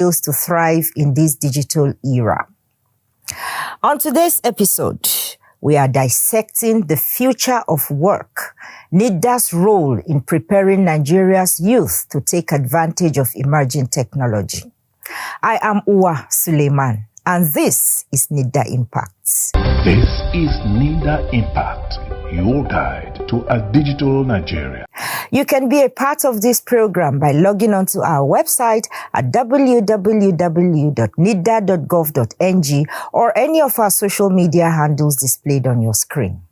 skills to thrive in this digital era. On today's episode, we are dissecting the future of work, NITDA's role in preparing Nigeria's youth to take advantage of emerging technology. I am Uwa Suleiman, and this is NITDA Impact. This is NITDA Impact, your guide to a digital Nigeria. You can be a part of this program by logging onto our website at www.nitda.gov.ng or any of our social media handles displayed on your screen.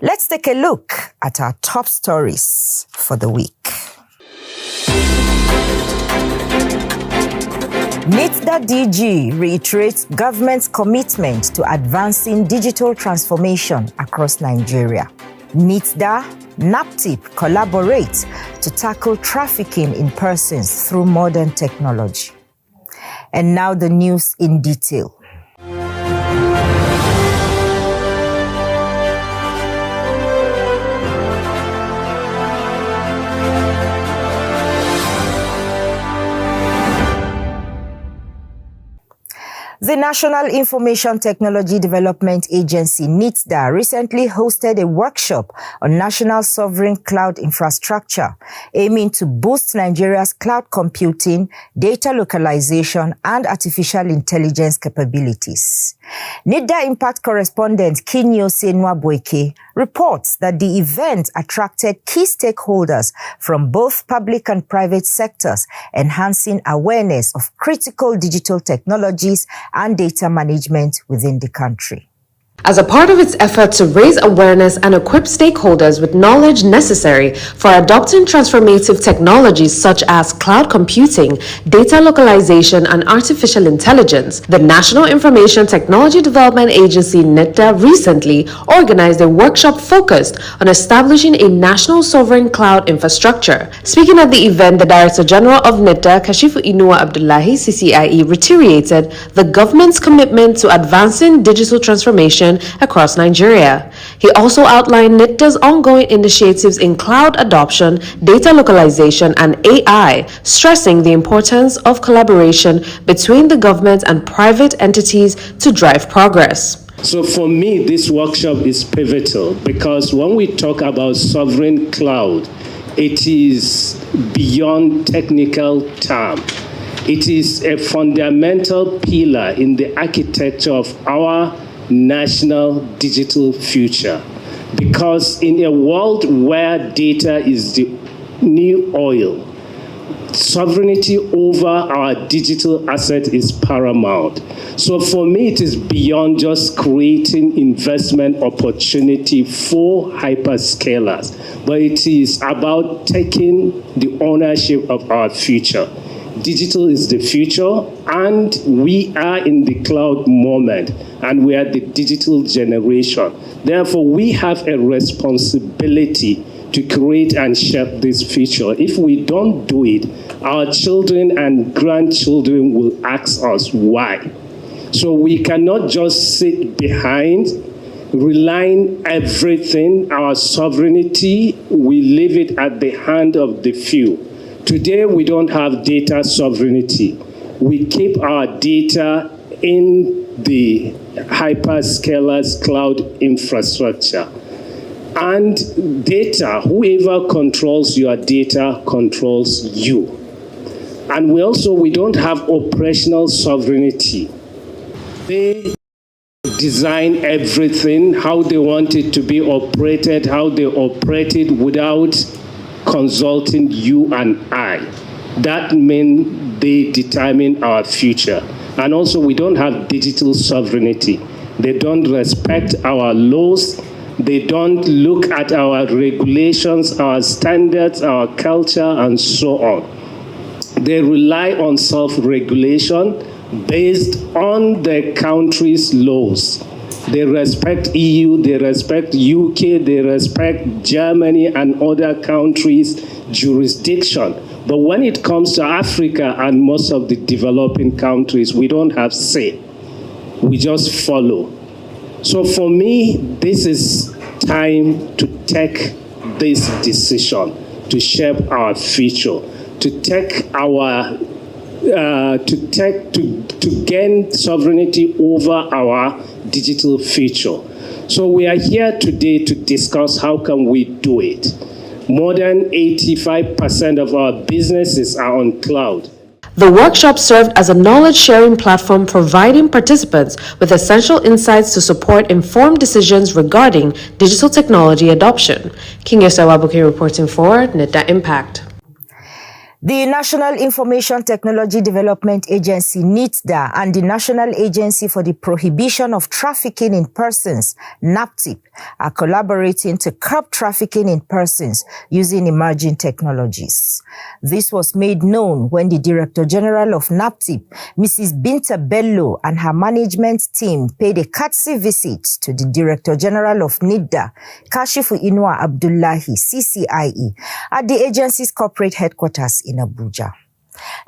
Let's take a look at our top stories for the week. NITDA DG reiterates government's commitment to advancing digital transformation across Nigeria. NITDA, NAPTIP collaborate to tackle trafficking in persons through modern technology. And now the news in detail. The National Information Technology Development Agency, NITDA, recently hosted a workshop on national sovereign cloud infrastructure, aiming to boost Nigeria's cloud computing, data localization, and artificial intelligence capabilities. NITDA Impact correspondent Kinyo Senwa-Boyke reports that the event attracted key stakeholders from both public and private sectors, enhancing awareness of critical digital technologies and data management within the country. As a part of its effort to raise awareness and equip stakeholders with knowledge necessary for adopting transformative technologies such as cloud computing, data localization, and artificial intelligence, the National Information Technology Development Agency, NITDA, recently organized a workshop focused on establishing a national sovereign cloud infrastructure. Speaking at the event, the Director General of NITDA, Kashifu Inuwa Abdullahi, CCIE, reiterated the government's commitment to advancing digital transformation across Nigeria. He also outlined NITDA's ongoing initiatives in cloud adoption, data localization, and AI, stressing the importance of collaboration between the government and private entities to drive progress. So for me, this workshop is pivotal because when we talk about sovereign cloud, it is beyond technical term. It is a fundamental pillar in the architecture of our national digital future, because in a world where data is the new oil, sovereignty over our digital asset is paramount. So for me, it is beyond just creating investment opportunity for hyperscalers, but it is about taking the ownership of our future. Digital is the future, and we are in the cloud moment, and we are the digital generation. Therefore, we have a responsibility to create and shape this future. If we don't do it, our children and grandchildren will ask us why. So we cannot just sit behind, relying everything, our sovereignty, we leave it at the hand of the few. Today, we don't have data sovereignty. We keep our data in the hyperscalers' cloud infrastructure. And data, whoever controls your data controls you. And we don't have operational sovereignty. They design everything, how they want it to be operated, how they operate it without consulting you and I. That means they determine our future. And also, we don't have digital sovereignty. They don't respect our laws. They don't look at our regulations, our standards, our culture, and so on. They rely on self-regulation based on the country's laws. They respect EU, they respect UK, they respect Germany and other countries' jurisdiction. But when it comes to Africa and most of the developing countries, we don't have say. We just follow. So for me, this is time to take this decision to shape our future, to take our to gain sovereignty over our digital future. So we are here today to discuss how can we do it. More than 85% of our businesses are on cloud. The workshop served as a knowledge-sharing platform providing participants with essential insights to support informed decisions regarding digital technology adoption. King Wabuke reporting for NITDA Impact. The National Information Technology Development Agency, NITDA, and the National Agency for the Prohibition of Trafficking in Persons, NAPTIP, are collaborating to curb trafficking in persons using emerging technologies. This was made known when the Director General of NAPTIP, Mrs. Binta Bello, and her management team paid a courtesy visit to the Director General of NITDA, Kashifu Inua Abdullahi, CCIE, at the agency's corporate headquarters in Abuja.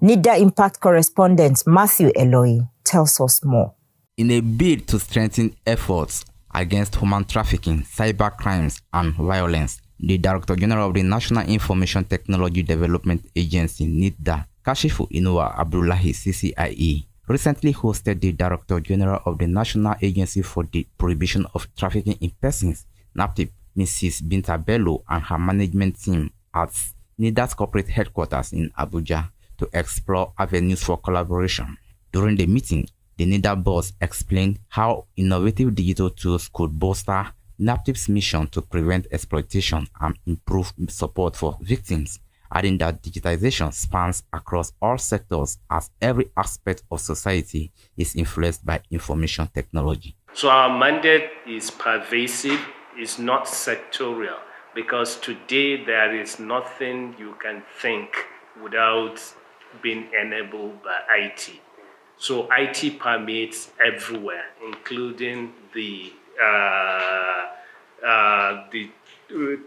NITDA Impact correspondent Matthew Eloy tells us more. In a bid to strengthen efforts against human trafficking, cyber crimes, and violence, the Director General of the National Information Technology Development Agency, NITDA, Kashifu Inua Abdullahi, CCIE, recently hosted the Director General of the National Agency for the Prohibition of Trafficking in Persons, NAPTIP, Mrs. Binta Bello, and her management team at NITDA's corporate headquarters in Abuja to explore avenues for collaboration. During the meeting, the NITDA boss explained how innovative digital tools could bolster NAPTIP's mission to prevent exploitation and improve support for victims, adding that digitization spans across all sectors as every aspect of society is influenced by information technology. So our mandate is pervasive, is not sectorial, because today there is nothing you can think without being enabled by IT. So IT permeates everywhere, including the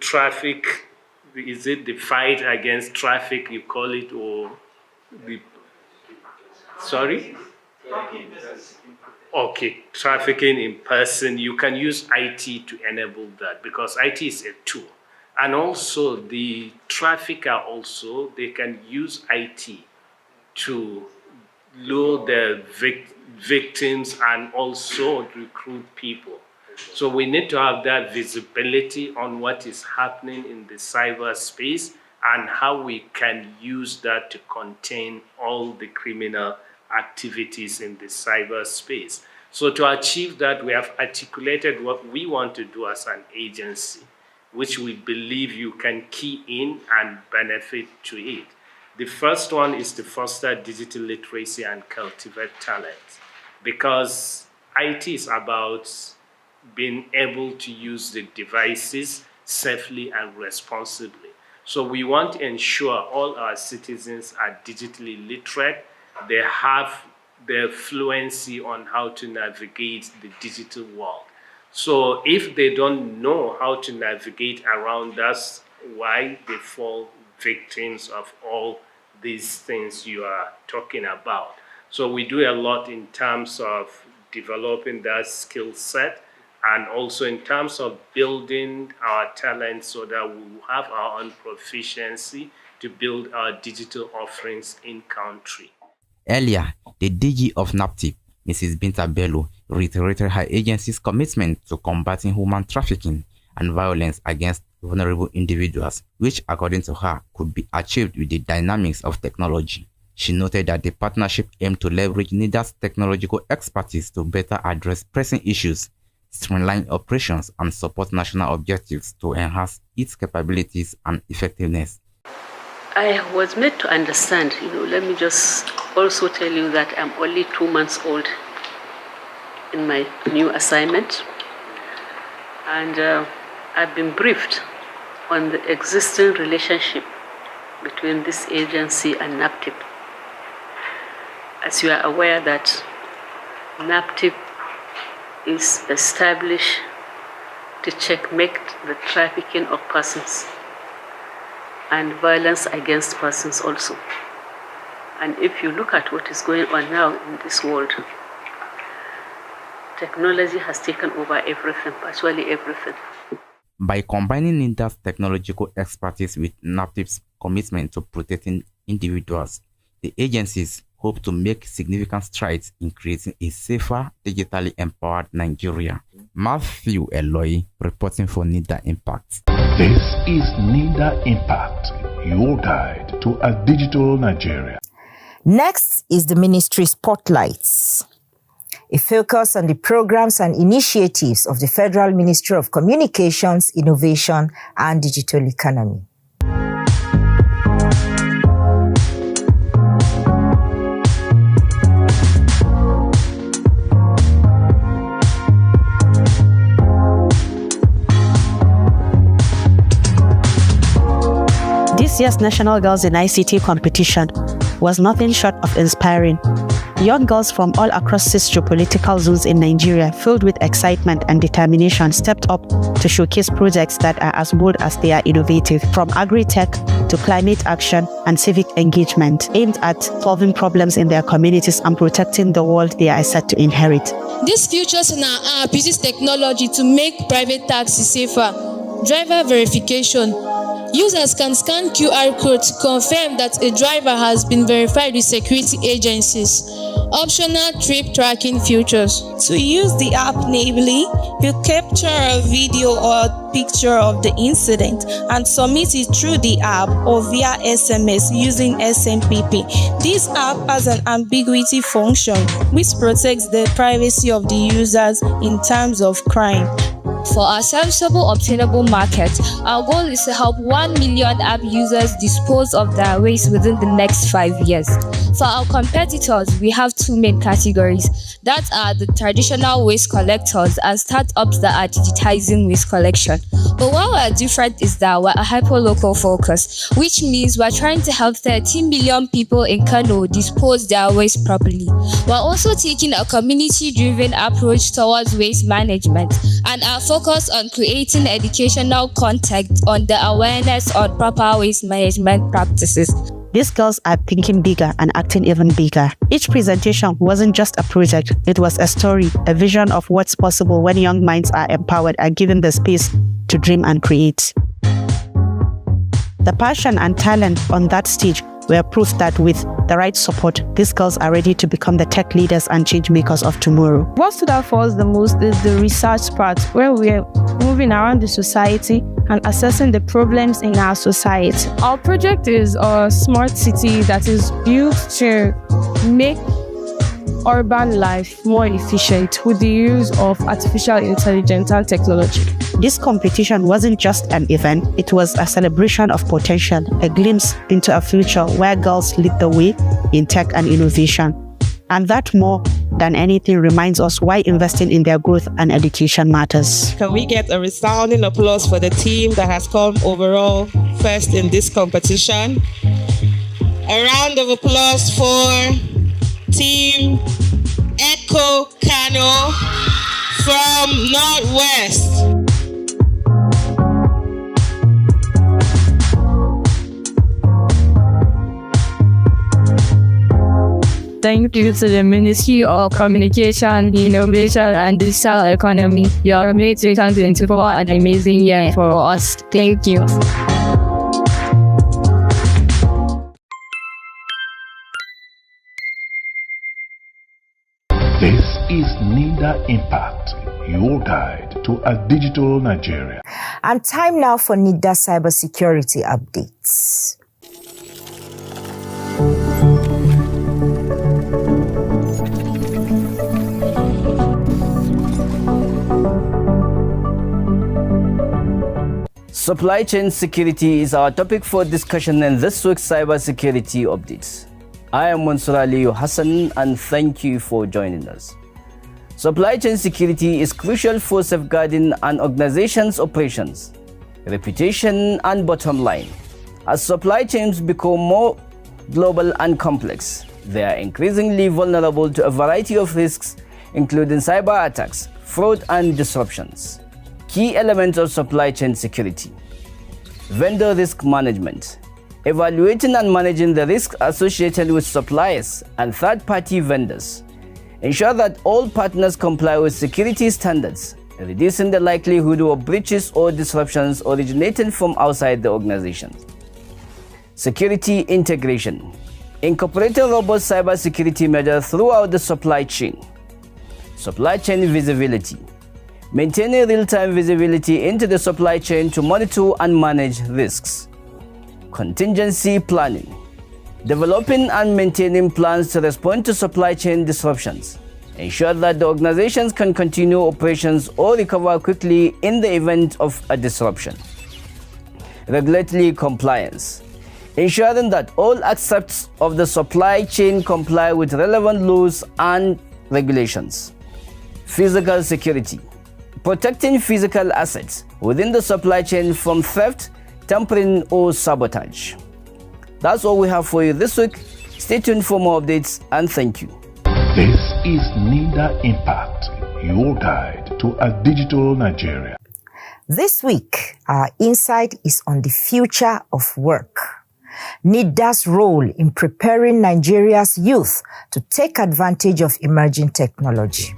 traffic. Is it the fight against traffic you call it, or the trafficking in person? You can use IT to enable that because IT is a tool. And also the trafficker also, they can use IT to lure their victims and also recruit people. So we need to have that visibility on what is happening in the cyberspace and how we can use that to contain all the criminal activities in the cyberspace. So to achieve that, we have articulated what we want to do as an agency, which we believe you can key in and benefit to it. The first one is to foster digital literacy and cultivate talent, because IT is about being able to use the devices safely and responsibly. So we want to ensure all our citizens are digitally literate. They have their fluency on how to navigate the digital world. So if they don't know how to navigate around, that's why they fall victims of all these things you are talking about. So we do a lot in terms of developing that skill set and also in terms of building our talent so that we will have our own proficiency to build our digital offerings in country. Earlier, the DG of NAPTIP, Mrs. Binta Bello, reiterated her agency's commitment to combating human trafficking and violence against vulnerable individuals, which, according to her, could be achieved with the dynamics of technology. She noted that the partnership aimed to leverage NITDA's technological expertise to better address pressing issues, streamline operations, and support national objectives to enhance its capabilities and effectiveness. I was made to understand, let me just also tell you that I'm only 2 months old in my new assignment, and I've been briefed on the existing relationship between this agency and NAPTIP. As you are aware that NAPTIP is established to checkmate the trafficking of persons and violence against persons also. And if you look at what is going on now in this world, technology has taken over everything, virtually everything. By combining NITDA's technological expertise with NAPTIP's commitment to protecting individuals, the agencies hope to make significant strides in creating a safer, digitally empowered Nigeria. Matthew Eloy, reporting for NITDA Impact. This is NITDA Impact, your guide to a digital Nigeria. Next is the Ministry Spotlights, a focus on the programs and initiatives of the Federal Ministry of Communications, Innovation and Digital Economy. This year's National Girls in ICT competition was nothing short of inspiring. Young girls from all across socio-political zones in Nigeria, filled with excitement and determination, stepped up to showcase projects that are as bold as they are innovative, from agri-tech to climate action and civic engagement, aimed at solving problems in their communities and protecting the world they are set to inherit. These features in our app uses technology to make private taxis safer. Driver verification. Users can scan QR codes to confirm that a driver has been verified with security agencies. Optional trip tracking features. To use the app natively, you capture a video or picture of the incident and submit it through the app or via SMS using SMPP. This app has an ambiguity function which protects the privacy of the users in terms of crime. For our serviceable obtainable market, our goal is to help 1 million app users dispose of their waste within the next 5 years. For our competitors, we have two main categories. That are the traditional waste collectors and startups that are digitizing waste collection. But what we're different is that we're a hyper-local focus, which means we're trying to help 13 million people in Kano dispose their waste properly. We're also taking a community-driven approach towards waste management and are focused on creating educational content on the awareness on proper waste management practices. These girls are thinking bigger and acting even bigger. Each presentation wasn't just a project, it was a story, a vision of what's possible when young minds are empowered and given the space to dream and create. The passion and talent on that stage were proof that with the right support, these girls are ready to become the tech leaders and change makers of tomorrow. What stood out for us the most is the research part, where we're moving around the society and assessing the problems in our society. Our project is a smart city that is built to make urban life more efficient with the use of artificial intelligence and technology. This competition wasn't just an event, it was a celebration of potential, a glimpse into a future where girls lead the way in tech and innovation. And that more than anything reminds us why investing in their growth and education matters. Can we get a resounding applause for the team that has come overall first in this competition? A round of applause for Team Echo Kano from Northwest. Thank you to the Ministry of Communication, Innovation and Digital Economy. You have made 2024 an amazing year for us. Thank you. This is NITDA Impact, your guide to a digital Nigeria. And time now for NITDA cybersecurity updates. Supply chain security is our topic for discussion in this week's cybersecurity updates. I am Mansur Aliyu Hassan and thank you for joining us. Supply chain security is crucial for safeguarding an organization's operations, reputation, and bottom line. As supply chains become more global and complex, they are increasingly vulnerable to a variety of risks, including cyber attacks, fraud, and disruptions. Key elements of supply chain security: vendor risk management, evaluating and managing the risks associated with suppliers and third-party vendors. Ensure that all partners comply with security standards, reducing the likelihood of breaches or disruptions originating from outside the organization. Security integration. Incorporating robust cybersecurity measures throughout the supply chain. Supply chain visibility. Maintaining real-time visibility into the supply chain to monitor and manage risks. Contingency planning. Developing and maintaining plans to respond to supply chain disruptions. Ensure that the organizations can continue operations or recover quickly in the event of a disruption. Regulatory compliance. Ensuring that all aspects of the supply chain comply with relevant laws and regulations. Physical security. Protecting physical assets within the supply chain from theft, tampering, or sabotage. That's all we have for you this week. Stay tuned for more updates, and thank you. This is NITDA Impact, your guide to a digital Nigeria. This week, our insight is on the future of work. NITDA's role in preparing Nigeria's youth to take advantage of emerging technology.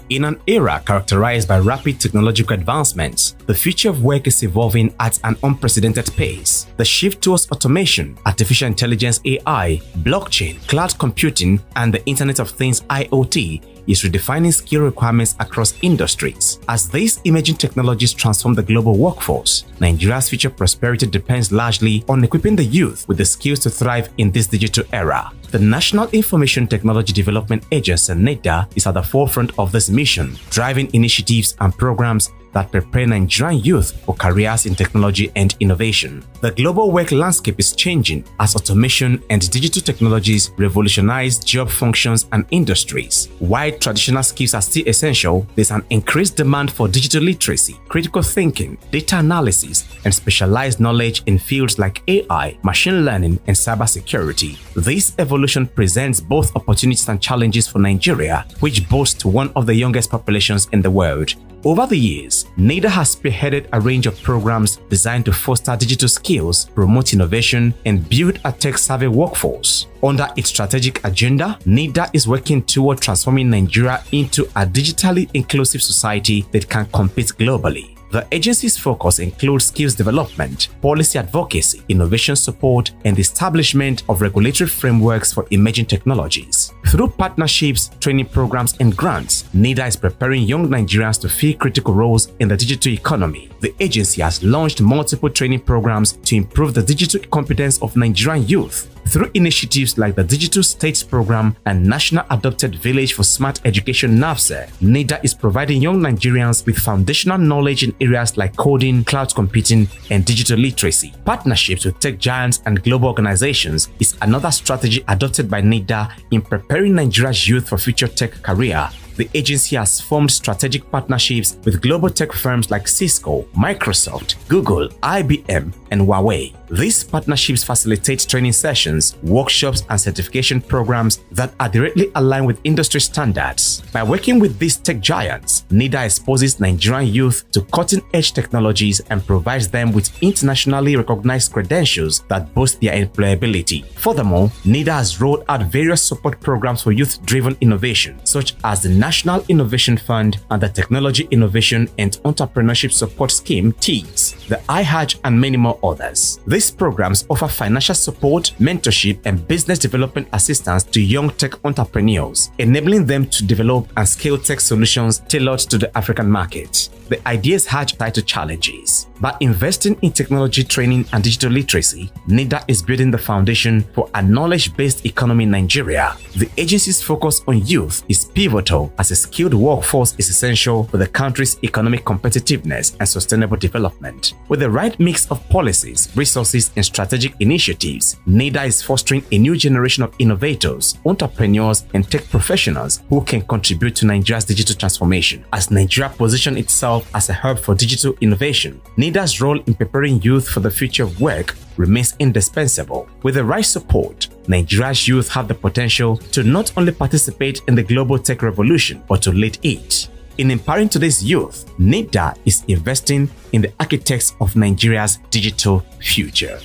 In an era characterized by rapid technological advancements, the future of work is evolving at an unprecedented pace. The shift towards automation, artificial intelligence AI, blockchain, cloud computing, and the Internet of Things IoT is redefining skill requirements across industries. As these emerging technologies transform the global workforce, Nigeria's future prosperity depends largely on equipping the youth with the skills to thrive in this digital era. The National Information Technology Development Agency, NITDA, is at the forefront of this mission, driving initiatives and programs that prepare Nigerian youth for careers in technology and innovation. The global work landscape is changing as automation and digital technologies revolutionize job functions and industries. While traditional skills are still essential, there's an increased demand for digital literacy, critical thinking, data analysis, and specialized knowledge in fields like AI, machine learning, and cybersecurity. This evolution presents both opportunities and challenges for Nigeria, which boasts one of the youngest populations in the world. Over the years, NITDA has spearheaded a range of programs designed to foster digital skills, promote innovation, and build a tech-savvy workforce. Under its strategic agenda, NITDA is working toward transforming Nigeria into a digitally inclusive society that can compete globally. The agency's focus includes skills development, policy advocacy, innovation support, and the establishment of regulatory frameworks for emerging technologies. Through partnerships, training programs, and grants, NITDA is preparing young Nigerians to fill critical roles in the digital economy. The agency has launched multiple training programs to improve the digital competence of Nigerian youth. Through initiatives like the Digital States Program and National Adopted Village for Smart Education (NAVSE), NITDA is providing young Nigerians with foundational knowledge in areas like coding, cloud computing, and digital literacy. Partnerships with tech giants and global organizations is another strategy adopted by NITDA in preparing Nigeria's youth for future tech career. The agency has formed strategic partnerships with global tech firms like Cisco, Microsoft, Google, IBM, and Huawei. These partnerships facilitate training sessions, workshops, and certification programs that are directly aligned with industry standards. By working with these tech giants, NITDA exposes Nigerian youth to cutting-edge technologies and provides them with internationally recognized credentials that boost their employability. Furthermore, NITDA has rolled out various support programs for youth-driven innovation, such as the National Innovation Fund and the Technology Innovation and Entrepreneurship Support Scheme (TIES), the iHatch, and many more others. These programs offer financial support, mentorship, and business development assistance to young tech entrepreneurs, enabling them to develop and scale tech solutions tailored to the African market. The Ideas Hatch title challenges. By investing in technology training and digital literacy, NITDA is building the foundation for a knowledge-based economy in Nigeria. The agency's focus on youth is pivotal as a skilled workforce is essential for the country's economic competitiveness and sustainable development. With the right mix of policies, resources, and strategic initiatives, NITDA is fostering a new generation of innovators, entrepreneurs, and tech professionals who can contribute to Nigeria's digital transformation. As Nigeria positions itself as a hub for digital innovation, NITDA's role in preparing youth for the future of work remains indispensable. With the right support, Nigeria's youth have the potential to not only participate in the global tech revolution, but to lead it. In empowering today's youth, NITDA is investing in the architects of Nigeria's digital future.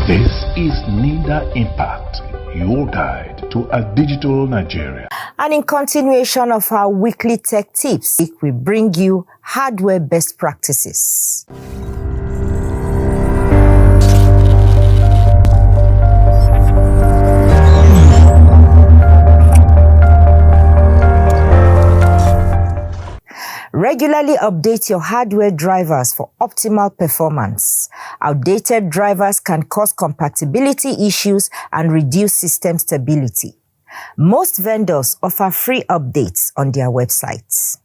This is NITDA Impact, your guide to a digital Nigeria. And in continuation of our weekly tech tips, we bring you hardware best practices. Regularly update your hardware drivers for optimal performance. Outdated drivers can cause compatibility issues and reduce system stability. Most vendors offer free updates on their websites.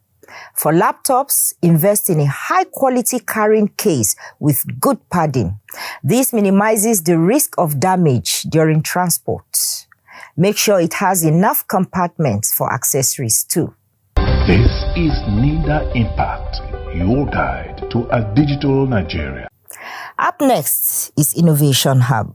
For laptops, invest in a high-quality carrying case with good padding. This minimizes the risk of damage during transport. Make sure it has enough compartments for accessories too. This is NITDA Impact, your guide to a digital Nigeria. Up next is Innovation Hub.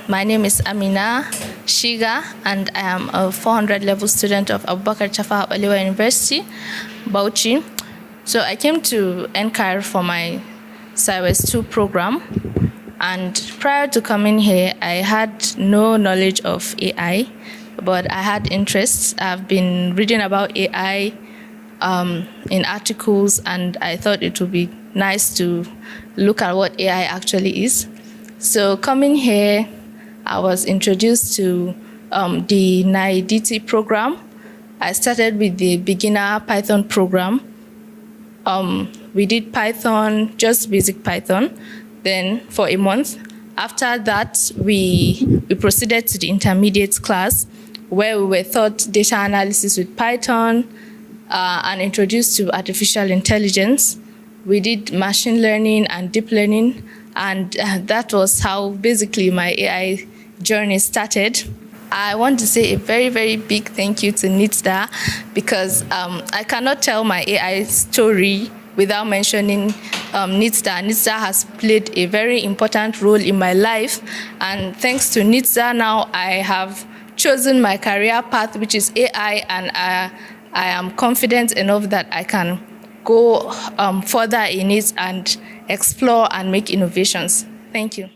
My name is Amina Shiga, and I am a 400 level student of Abubakar Tafawa Balewa University, Bauchi. So I came to NCAR for my Cyrus 2 program, and prior to coming here, I had no knowledge of AI, but I had interests. I've been reading about AI in articles, and I thought it would be nice to look at what AI actually is. So coming here, I was introduced to the NITDA program. I started with the beginner Python program. We did Python, just basic Python, then for a month. After that, we proceeded to the intermediate class, where we were taught data analysis with Python and introduced to artificial intelligence. We did machine learning and deep learning, and that was how basically my AI journey started. I want to say a very, very big thank you to NITDA, because I cannot tell my AI story without mentioning NITDA. NITDA has played a very important role in my life, and thanks to NITDA, now I have chosen my career path, which is AI, and I am confident enough that I can go further in it and explore and make innovations. Thank you.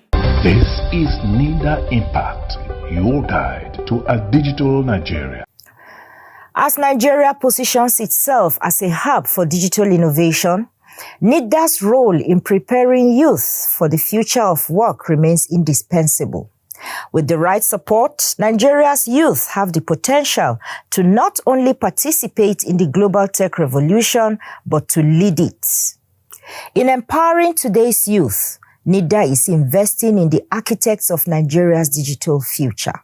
This is NITDA Impact, your guide to a digital Nigeria. As Nigeria positions itself as a hub for digital innovation, NITDA's role in preparing youth for the future of work remains indispensable. With the right support, Nigeria's youth have the potential to not only participate in the global tech revolution, but to lead it. In empowering today's youth, NITDA is investing in the architects of Nigeria's digital future.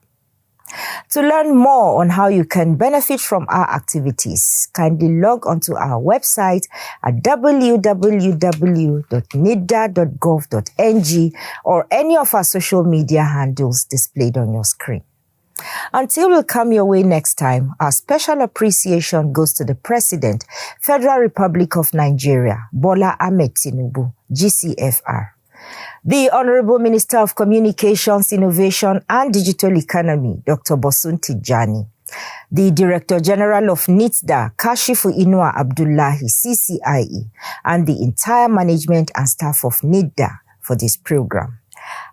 To learn more on how you can benefit from our activities, kindly log onto our website at www.nitda.gov.ng or any of our social media handles displayed on your screen. Until we come your way next time, our special appreciation goes to the President, Federal Republic of Nigeria, Bola Ahmed Tinubu, GCFR. The Honorable Minister of Communications, Innovation and Digital Economy, Dr. Bosun Tijani. The Director General of NITDA, Kashifu Inua Abdullahi, CCIE, and the entire management and staff of NITDA for this program.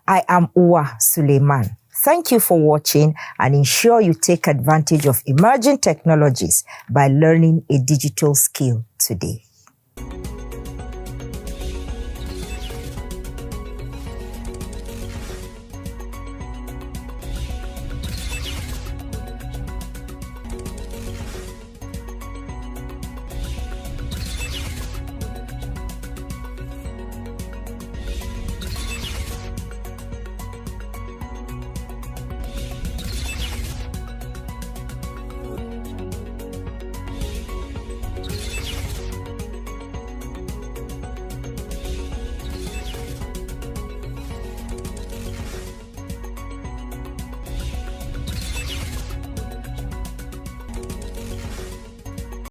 I am Uwa Suleiman. Thank you for watching, and ensure you take advantage of emerging technologies by learning a digital skill today.